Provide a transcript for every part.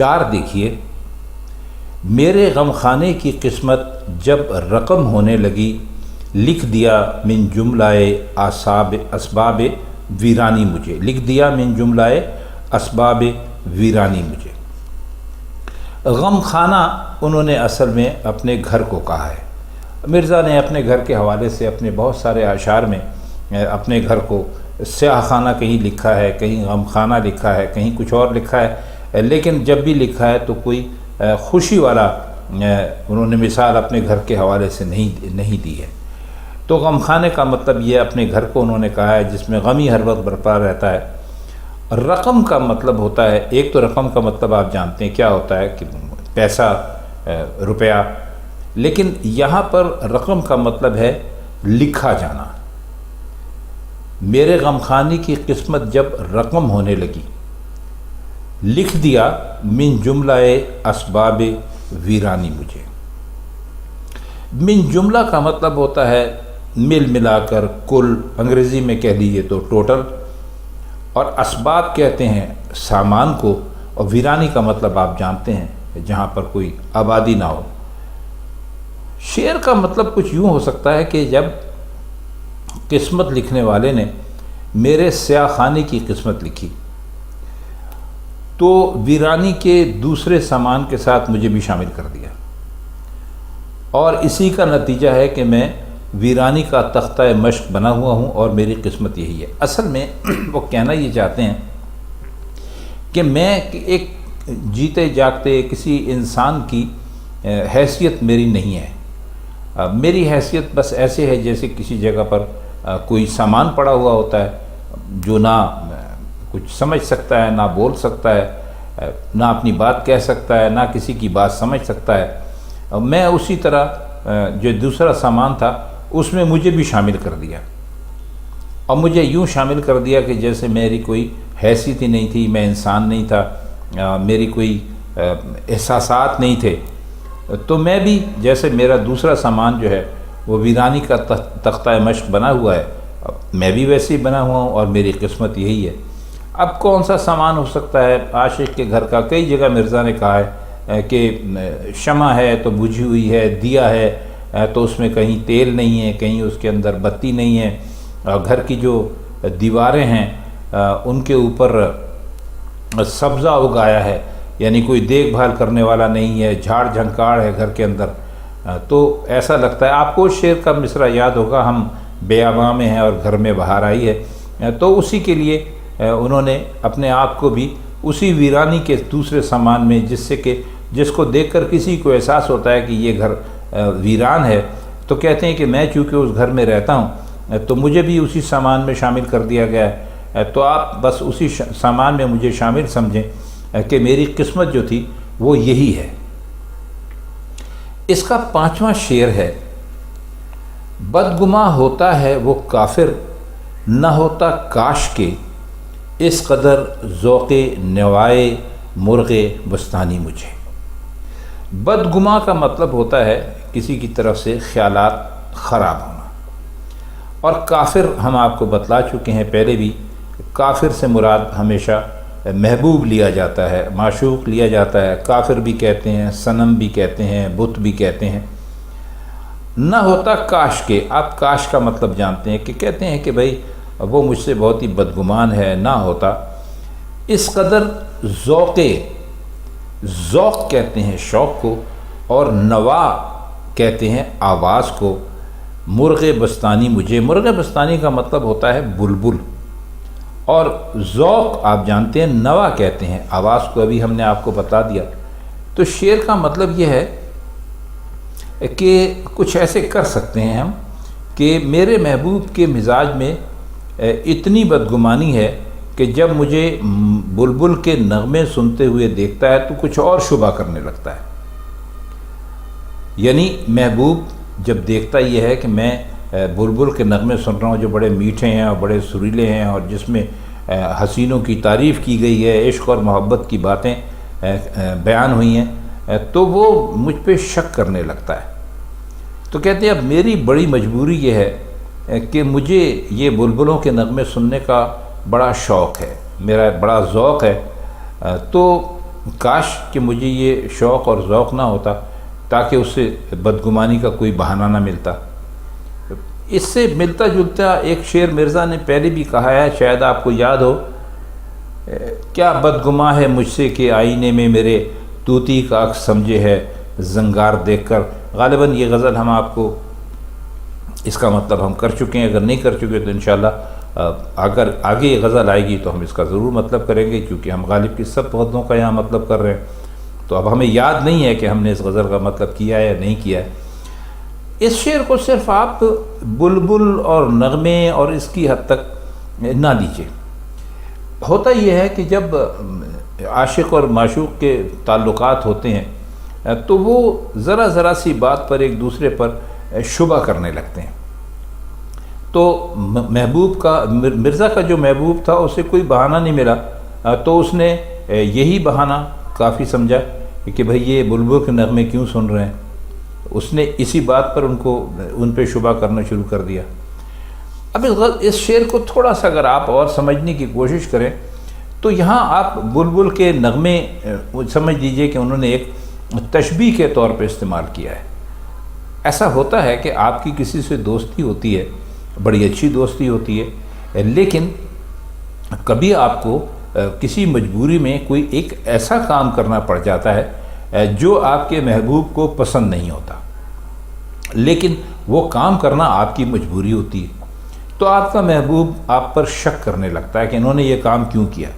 چار دیکھیے، میرے غم خانے کی قسمت جب رقم ہونے لگی، لکھ دیا من جملۂ اسباب ویرانی مجھے، لکھ دیا من جملۂ اسباب ویرانی مجھے۔ غم خانہ انہوں نے اصل میں اپنے گھر کو کہا ہے۔ مرزا نے اپنے گھر کے حوالے سے اپنے بہت سارے اشعار میں اپنے گھر کو سیاہ خانہ کہیں لکھا ہے، کہیں غم خانہ لکھا ہے، کہیں کچھ اور لکھا ہے، لیکن جب بھی لکھا ہے تو کوئی خوشی والا انہوں نے مثال اپنے گھر کے حوالے سے نہیں دی ہے۔ تو غم خانے کا مطلب یہ اپنے گھر کو انہوں نے کہا ہے جس میں غمی ہر وقت برپا رہتا ہے۔ رقم کا مطلب ہوتا ہے، ایک تو رقم کا مطلب آپ جانتے ہیں کیا ہوتا ہے کہ پیسہ، روپیہ، لیکن یہاں پر رقم کا مطلب ہے لکھا جانا۔ میرے غم خانے کی قسمت جب رقم ہونے لگی، لکھ دیا من جملۂ اسباب ویرانی مجھے۔ من جملہ کا مطلب ہوتا ہے مل ملا کر، کل، انگریزی میں کہہ لیجیے تو ٹوٹل، اور اسباب کہتے ہیں سامان کو، اور ویرانی کا مطلب آپ جانتے ہیں جہاں پر کوئی آبادی نہ ہو۔ شعر کا مطلب کچھ یوں ہو سکتا ہے کہ جب قسمت لکھنے والے نے میرے سیاہ خانے کی قسمت لکھی تو ویرانی کے دوسرے سامان کے ساتھ مجھے بھی شامل کر دیا، اور اسی کا نتیجہ ہے کہ میں ویرانی کا تختہ مشق بنا ہوا ہوں، اور میری قسمت یہی ہے۔ اصل میں وہ کہنا یہ چاہتے ہیں کہ میں ایک جیتے جاگتے کسی انسان کی حیثیت میری نہیں ہے۔ میری حیثیت بس ایسے ہے جیسے کسی جگہ پر کوئی سامان پڑا ہوا ہوتا ہے جو نہ کچھ سمجھ سکتا ہے، نہ بول سکتا ہے، نہ اپنی بات کہہ سکتا ہے، نہ کسی کی بات سمجھ سکتا ہے۔ میں اسی طرح جو دوسرا سامان تھا اس میں مجھے بھی شامل کر دیا، اور مجھے یوں شامل کر دیا کہ جیسے میری کوئی حیثیت ہی نہیں تھی، میں انسان نہیں تھا، میری کوئی احساسات نہیں تھے۔ تو میں بھی جیسے میرا دوسرا سامان جو ہے وہ ویرانی کا تختہ مشق بنا ہوا ہے، میں بھی ویسے ہی بنا ہوا ہوں، اور میری قسمت یہی ہے۔ اب کون سا سامان ہو سکتا ہے؟ عاشق کے گھر کا کئی جگہ مرزا نے کہا ہے کہ شمع ہے تو بجھی ہوئی ہے، دیا ہے تو اس میں کہیں تیل نہیں ہے، کہیں اس کے اندر بتی نہیں ہے، اور گھر کی جو دیواریں ہیں ان کے اوپر سبزہ اگایا ہے، یعنی کوئی دیکھ بھال کرنے والا نہیں ہے، جھاڑ جھنکاڑ ہے گھر کے اندر۔ تو ایسا لگتا ہے، آپ کو شعر کا مصرع یاد ہوگا، ہم بیاباں میں ہیں اور گھر میں بہار آئی ہے، تو اسی کے لیے انہوں نے اپنے آپ کو بھی اسی ویرانی کے دوسرے سامان میں، جس کو دیکھ کر کسی کو احساس ہوتا ہے کہ یہ گھر ویران ہے، تو کہتے ہیں کہ میں چونکہ اس گھر میں رہتا ہوں تو مجھے بھی اسی سامان میں شامل کر دیا گیا ہے۔ تو آپ بس اسی سامان میں مجھے شامل سمجھیں کہ میری قسمت جو تھی وہ یہی ہے۔ اس کا 5واں شعر ہے، بدگماں ہوتا ہے وہ کافر، نہ ہوتا کاش کے، اس قدر ذوق نوائے مرغ بستانی مجھے۔ بدگماں کا مطلب ہوتا ہے کسی کی طرف سے خیالات خراب ہونا، اور کافر ہم آپ کو بتلا چکے ہیں پہلے بھی، کافر سے مراد ہمیشہ محبوب لیا جاتا ہے، معشوق لیا جاتا ہے، کافر بھی کہتے ہیں، صنم بھی کہتے ہیں، بت بھی کہتے ہیں۔ نہ ہوتا کاش کے، آپ کاش کا مطلب جانتے ہیں کہ کہتے ہیں کہ بھئی وہ مجھ سے بہت ہی بدگمان ہے، نہ ہوتا اس قدر ذوق کہتے ہیں شوق کو، اور نوا کہتے ہیں آواز کو، مرغ بستانی مجھے۔ مرغ بستانی کا مطلب ہوتا ہے بلبل، اور ذوق آپ جانتے ہیں نوا کہتے ہیں آواز کو، ابھی ہم نے آپ کو بتا دیا۔ تو شعر کا مطلب یہ ہے کہ کچھ ایسے کر سکتے ہیں ہم کہ میرے محبوب کے مزاج میں اتنی بدگمانی ہے کہ جب مجھے بلبل کے نغمے سنتے ہوئے دیکھتا ہے تو کچھ اور شبہ کرنے لگتا ہے۔ یعنی محبوب جب دیکھتا یہ ہے کہ میں بلبل کے نغمے سن رہا ہوں جو بڑے میٹھے ہیں اور بڑے سریلے ہیں، اور جس میں حسینوں کی تعریف کی گئی ہے، عشق اور محبت کی باتیں بیان ہوئی ہیں، تو وہ مجھ پہ شک کرنے لگتا ہے۔ تو کہتے ہیں اب میری بڑی مجبوری یہ ہے کہ مجھے یہ بلبلوں کے نغمے سننے کا بڑا شوق ہے، میرا بڑا ذوق ہے، تو کاش کہ مجھے یہ شوق اور ذوق نہ ہوتا تاکہ اس سے بدگمانی کا کوئی بہانہ نہ ملتا۔ اس سے ملتا جلتا ایک شعر مرزا نے پہلے بھی کہا ہے، شاید آپ کو یاد ہو، کیا بدگماں ہے مجھ سے کہ آئینے میں میرے طوطی کا عکس سمجھے ہے زنگار دیکھ کر۔ غالباً یہ غزل ہم آپ کو اس کا مطلب ہم کر چکے ہیں، اگر نہیں کر چکے تو انشاءاللہ اگر آگے یہ غزل آئے گی تو ہم اس کا ضرور مطلب کریں گے، کیونکہ ہم غالب کی سب غزلوں کا یہاں مطلب کر رہے ہیں، تو اب ہمیں یاد نہیں ہے کہ ہم نے اس غزل کا مطلب کیا ہے یا نہیں کیا ہے۔ اس شعر کو صرف آپ بلبل اور نغمے اور اس کی حد تک نہ لیجیے۔ ہوتا یہ ہے کہ جب عاشق اور معشوق کے تعلقات ہوتے ہیں تو وہ ذرا سی بات پر ایک دوسرے پر شبہ کرنے لگتے ہیں۔ تو محبوب کا، مرزا کا جو محبوب تھا اسے کوئی بہانہ نہیں ملا، تو اس نے یہی بہانہ کافی سمجھا کہ بھئی یہ بلبل کے نغمے کیوں سن رہے ہیں۔ اس نے اسی بات پر ان پہ شبہ کرنا شروع کر دیا۔ اب اس شعر کو تھوڑا سا اگر آپ اور سمجھنے کی کوشش کریں تو یہاں آپ بلبل کے نغمے سمجھ لیجئے کہ انہوں نے ایک تشبیہ کے طور پہ استعمال کیا ہے۔ ایسا ہوتا ہے کہ آپ کی کسی سے دوستی ہوتی ہے، بڑی اچھی دوستی ہوتی ہے، لیکن کبھی آپ کو کسی مجبوری میں کوئی ایک ایسا کام کرنا پڑ جاتا ہے جو آپ کے محبوب کو پسند نہیں ہوتا، لیکن وہ کام کرنا آپ کی مجبوری ہوتی ہے، تو آپ کا محبوب آپ پر شک کرنے لگتا ہے کہ انہوں نے یہ کام کیوں کیا۔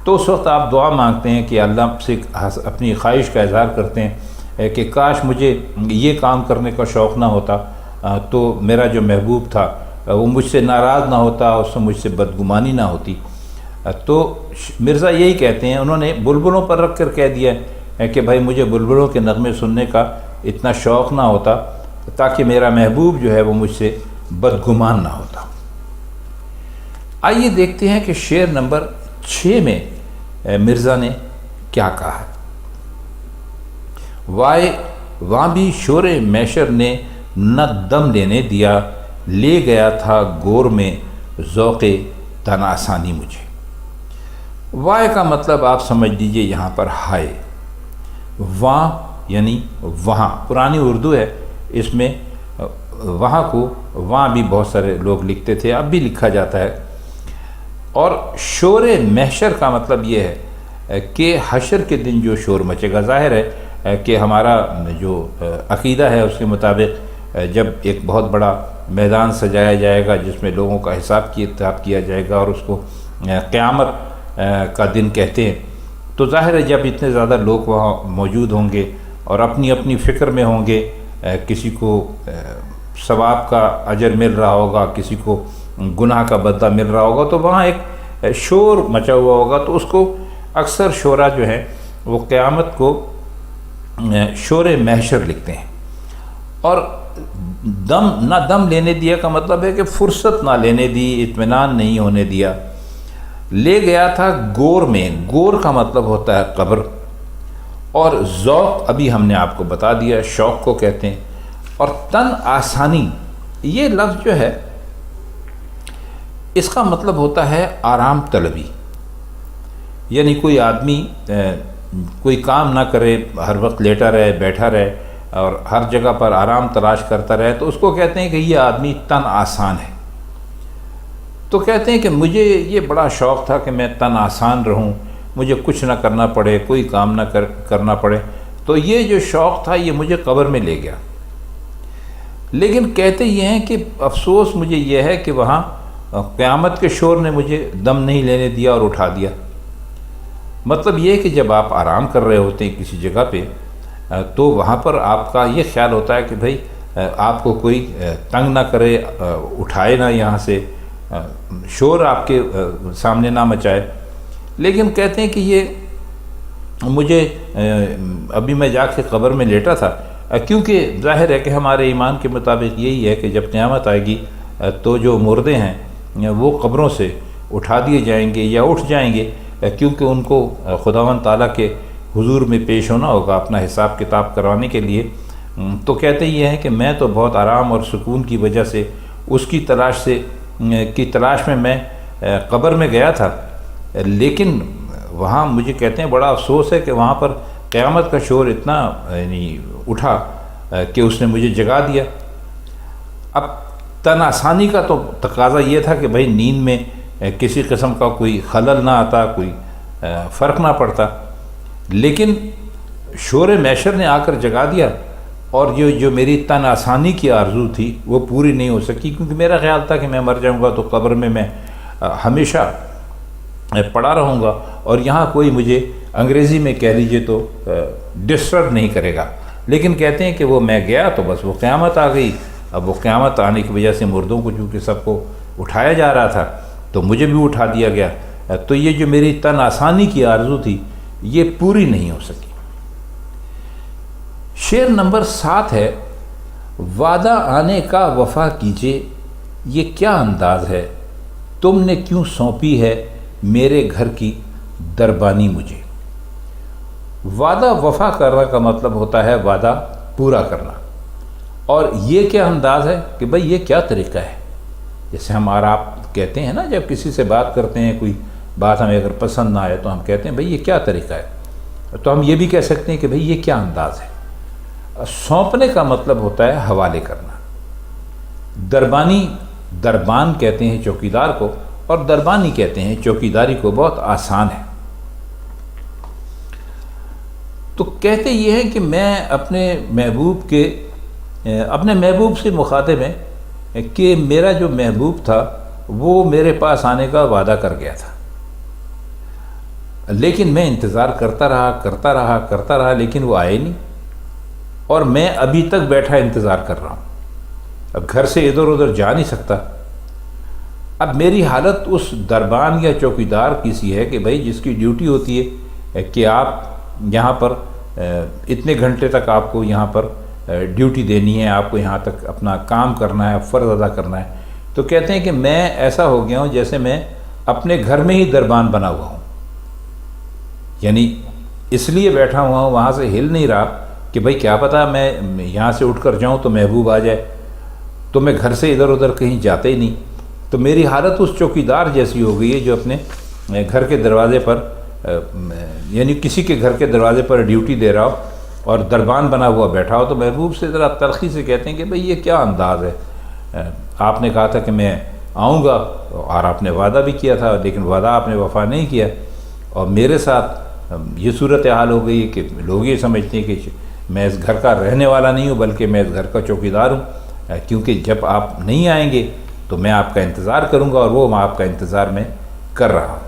تو اس وقت آپ دعا مانگتے ہیں کہ اللہ سے اپنی خواہش کا اظہار کرتے ہیں کہ کاش مجھے یہ کام کرنے کا شوق نہ ہوتا تو میرا جو محبوب تھا وہ مجھ سے ناراض نہ ہوتا، اس سے مجھ سے بدگمانی نہ ہوتی۔ تو مرزا یہی کہتے ہیں، انہوں نے بلبلوں پر رکھ کر کہہ دیا ہے کہ بھائی مجھے بلبلوں کے نغمے سننے کا اتنا شوق نہ ہوتا تاکہ میرا محبوب جو ہے وہ مجھ سے بدگمان نہ ہوتا۔ آئیے دیکھتے ہیں کہ شعر نمبر 6 میں مرزا نے کیا کہا ہے۔ وائے وہاں بھی شور میشر نے نہ دم لینے دیا، لے گیا تھا گور میں ذوق تن آسانی مجھے۔ وائے کا مطلب آپ سمجھ لیجئے یہاں پر ہائے، وہاں یعنی وہاں، پرانی اردو ہے، اس میں وہاں کو وہاں بھی بہت سارے لوگ لکھتے تھے، اب بھی لکھا جاتا ہے۔ اور شور محشر کا مطلب یہ ہے کہ حشر کے دن جو شور مچے گا۔ ظاہر ہے کہ ہمارا جو عقیدہ ہے اس کے مطابق جب ایک بہت بڑا میدان سجایا جائے گا جس میں لوگوں کا حساب کتاب کیا جائے گا اور اس کو قیامت کا دن کہتے ہیں، تو ظاہر ہے جب اتنے زیادہ لوگ وہاں موجود ہوں گے اور اپنی اپنی فکر میں ہوں گے، کسی کو ثواب کا اجر مل رہا ہوگا، کسی کو گناہ کا بدلہ مل رہا ہوگا، تو وہاں ایک شور مچا ہوا ہوگا، تو اس کو اکثر شعراء جو ہیں وہ قیامت کو شور محشر لکھتے ہیں۔ اور دم لینے دیا کا مطلب ہے کہ فرصت نہ لینے دی، اطمینان نہیں ہونے دیا۔ لے گیا تھا گور میں، گور کا مطلب ہوتا ہے قبر، اور ذوق ابھی ہم نے آپ کو بتا دیا شوق کو کہتے ہیں۔ اور تن آسانی، یہ لفظ جو ہے اس کا مطلب ہوتا ہے آرام طلبی، یعنی کوئی آدمی کوئی کام نہ کرے، ہر وقت لیٹا رہے، بیٹھا رہے اور ہر جگہ پر آرام تلاش کرتا رہے، تو اس کو کہتے ہیں کہ یہ آدمی تن آسان ہے۔ تو کہتے ہیں کہ مجھے یہ بڑا شوق تھا کہ میں تن آسان رہوں، مجھے کچھ نہ کرنا پڑے، کوئی کام نہ کرنا پڑے، تو یہ جو شوق تھا یہ مجھے قبر میں لے گیا۔ لیکن کہتے یہ ہیں کہ افسوس مجھے یہ ہے کہ وہاں قیامت کے شور نے مجھے دم نہیں لینے دیا اور اٹھا دیا۔ مطلب یہ کہ جب آپ آرام کر رہے ہوتے ہیں کسی جگہ پہ تو وہاں پر آپ کا یہ خیال ہوتا ہے کہ بھئی آپ کو کوئی تنگ نہ کرے، اٹھائے نہ یہاں سے، شور آپ کے سامنے نہ مچائے۔ لیکن کہتے ہیں کہ یہ مجھے ابھی میں جا کے قبر میں لیٹا تھا، کیونکہ ظاہر ہے کہ ہمارے ایمان کے مطابق یہی ہے کہ جب قیامت آئے گی تو جو مردے ہیں وہ قبروں سے اٹھا دیے جائیں گے یا اٹھ جائیں گے، کیونکہ ان کو خداوند تعالیٰ کے حضور میں پیش ہونا ہوگا اپنا حساب کتاب کروانے کے لیے۔ تو کہتے یہ ہیں کہ میں تو بہت آرام اور سکون کی وجہ سے اس کی تلاش میں میں قبر میں گیا تھا، لیکن وہاں مجھے کہتے ہیں بڑا افسوس ہے کہ وہاں پر قیامت کا شور اتنا یعنی اٹھا کہ اس نے مجھے جگا دیا۔ اب تن آسانی کا تو تقاضا یہ تھا کہ بھائی نیند میں کسی قسم کا کوئی خلل نہ آتا، کوئی فرق نہ پڑتا، لیکن شور محشر نے آ کر جگا دیا، اور جو میری تن آسانی کی آرزو تھی وہ پوری نہیں ہو سکی، کیونکہ میرا خیال تھا کہ میں مر جاؤں گا تو قبر میں ہمیشہ پڑا رہوں گا، اور یہاں کوئی مجھے انگریزی میں کہہ لیجئے تو ڈسٹرب نہیں کرے گا۔ لیکن کہتے ہیں کہ وہ میں گیا تو بس وہ قیامت آ گئی۔ اب وہ قیامت آنے کی وجہ سے مردوں کو چونکہ سب کو اٹھایا جا رہا تھا تو مجھے بھی اٹھا دیا گیا، تو یہ جو میری تن آسانی کی آرزو تھی یہ پوری نہیں ہو سکی۔ شعر نمبر 7 ہے، وعدہ آنے کا وفا کیجئے یہ کیا انداز ہے، تم نے کیوں سونپی ہے میرے گھر کی دربانی مجھے۔ وعدہ وفا کرنا کا مطلب ہوتا ہے وعدہ پورا کرنا، اور یہ کیا انداز ہے کہ بھئی یہ کیا طریقہ ہے۔ جیسے ہم اور آپ کہتے ہیں نا، جب کسی سے بات کرتے ہیں، کوئی بات ہمیں اگر پسند نہ آئے تو ہم کہتے ہیں بھئی یہ کیا طریقہ ہے، تو ہم یہ بھی کہہ سکتے ہیں کہ بھئی یہ کیا انداز ہے۔ سونپنے کا مطلب ہوتا ہے حوالے کرنا۔ دربانی، دربان کہتے ہیں چوکیدار کو، اور دربانی کہتے ہیں چوکیداری کو، بہت آسان ہے۔ تو کہتے یہ ہیں کہ میں اپنے محبوب سے مخاطب ہیں کہ میرا جو محبوب تھا وہ میرے پاس آنے کا وعدہ کر گیا تھا، لیکن میں انتظار کرتا رہا لیکن وہ آئے نہیں، اور میں ابھی تک بیٹھا انتظار کر رہا ہوں۔ اب گھر سے ادھر ادھر جا نہیں سکتا۔ اب میری حالت اس دربان یا چوکیدار کی سی ہے کہ بھائی جس کی ڈیوٹی ہوتی ہے کہ آپ یہاں پر اتنے گھنٹے تک آپ کو یہاں پر ڈیوٹی دینی ہے، آپ کو یہاں تک اپنا کام کرنا ہے، فرض ادا کرنا ہے، تو کہتے ہیں کہ میں ایسا ہو گیا ہوں جیسے میں اپنے گھر میں ہی دربان بنا ہوا ہوں، یعنی اس لیے بیٹھا ہوا ہوں، وہاں سے ہل نہیں رہا کہ بھئی کیا پتہ میں یہاں سے اٹھ کر جاؤں تو محبوب آ جائے، تو میں گھر سے ادھر ادھر کہیں جاتا ہی نہیں۔ تو میری حالت اس چوکیدار جیسی ہو گئی ہے جو اپنے گھر کے دروازے پر یعنی کسی کے گھر کے دروازے پر ڈیوٹی دے رہا ہو اور دربان بنا ہوا بیٹھا ہو۔ تو محبوب سے ذرا تلخی سے کہتے ہیں کہ بھئی یہ کیا انداز ہے، آپ نے کہا تھا کہ میں آؤں گا اور آپ نے وعدہ بھی کیا تھا، لیکن وعدہ آپ نے وفا نہیں کیا، اور میرے ساتھ یہ صورتحال ہو گئی ہے کہ لوگ یہ سمجھتے ہیں کہ میں اس گھر کا رہنے والا نہیں ہوں بلکہ میں اس گھر کا چوکیدار ہوں، کیونکہ جب آپ نہیں آئیں گے تو میں آپ کا انتظار کروں گا، اور وہ آپ کا انتظار میں کر رہا ہوں۔